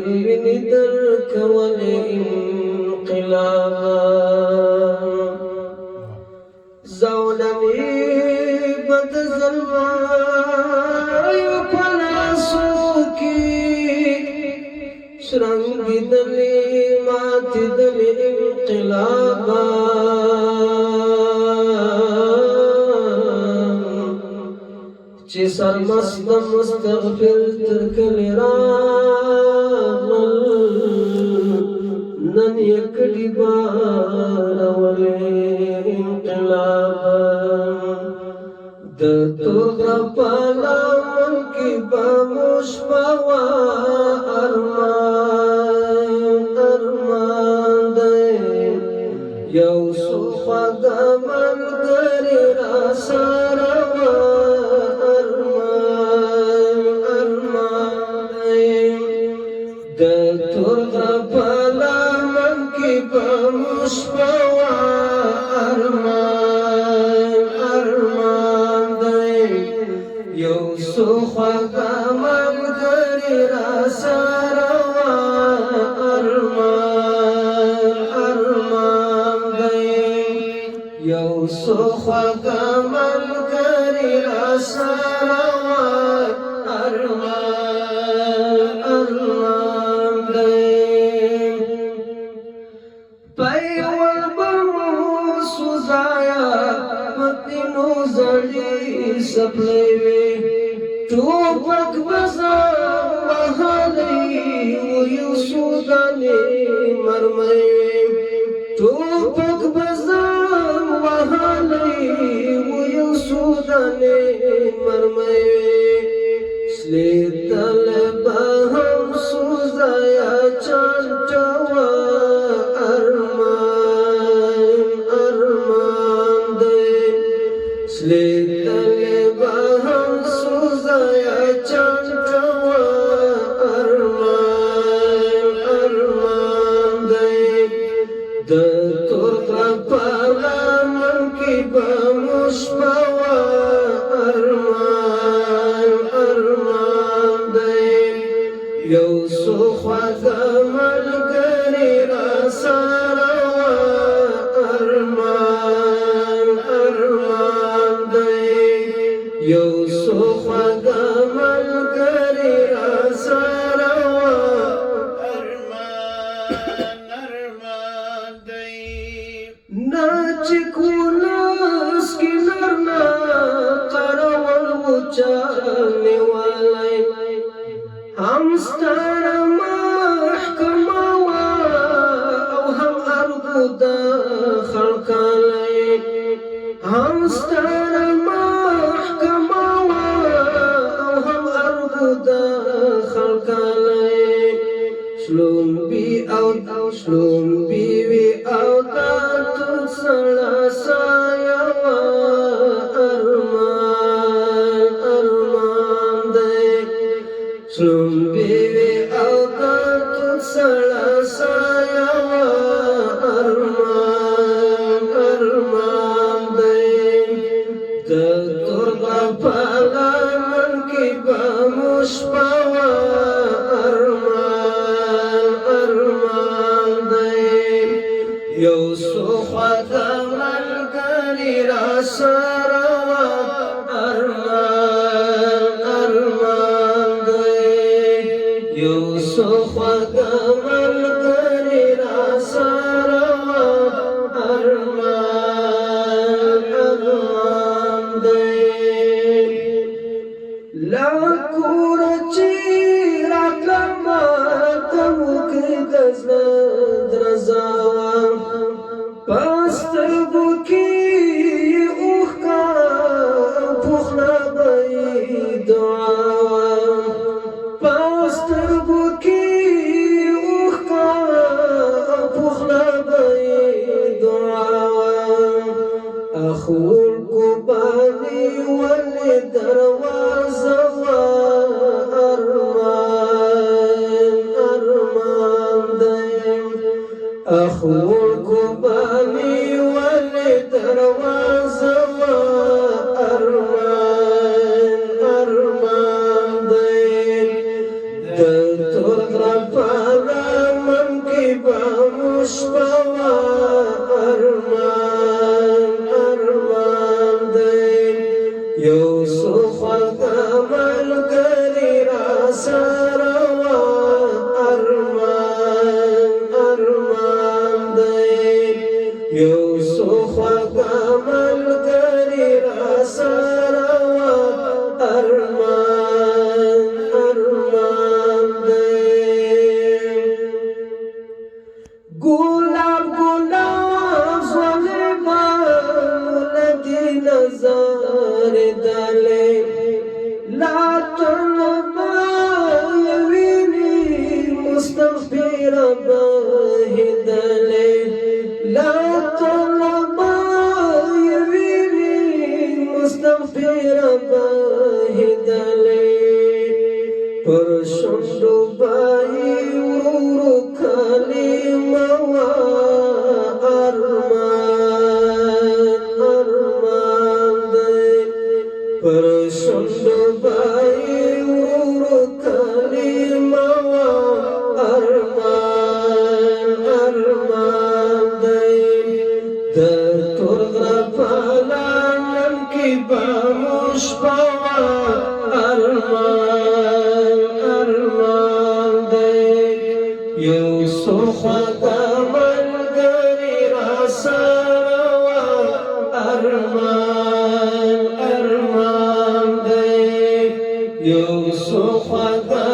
ویني درکول انقلابا زولنی بد ظلمایو پلاسو کی شرنگی دلی ماتی دلی انقلابا چی سرمست مستغفر ترکلی راغل نن یکڑی بارولی انقلابا د توغا پالا من کی باموش پاوا ارمان دی یو سوخوا دا ملگری را سارا مشبوا ارمان دی یو سوخوا گامل گری را ساروا ارمان دی یو سوخوا گامل گری را ساروا ارمان دی پیول بمو سوزایا متنو زړی سپلوي ټوپک بزار وهلی یو سوداني مرموي ټوپک بزار وهلی یو سوداني مرموي سلی طلبه هم سوزایا چانټوا سلیتلی باهم سوزایا چانٹوا ارمان دی د تورغا پالا من کی باموش پاوا ارمان دی یو سوخوا دا ملگری را سارا یو سوخوا دا ملگری را ساروا ارمان دی ناچکو ناس کی نرنا قرول وچانی والی همستان محکمه او هم ارگو دا خلقالی همستان شلوم بیوی او دا تو سڑا سایا ارمان دی شلوم بیوی او دا تو سڑا سایا ارمان دی د تورغا پالا من کی باموش پاوا یو سوخوا دا ملگری را ساروا ارمان دی یو سوخوا دا ملگری را ساروا ارمان دی لا کورچی راکلما تموکی دزنا درزاوا پاسترگو کی اوخکا پوخنا بای دعاوا پاسترگو کی اوخکا پوخنا بای دعاوا اخور کو بانی ولی دروازه ارمان دی اخور کو بانی ولی دروازه ارمان دی د تورغا ربا هدلې لا طلبا ویلي مستغفر ربا هدلې پر شندو بای ورورو کلمه وا ارمان دی پر شندو بای ورورو کلمه وا ارمان دی در تور غفلانم کی باموش پوا ارمان دی یو سخدا ملګری را سره وا ارمان دی یو سخدا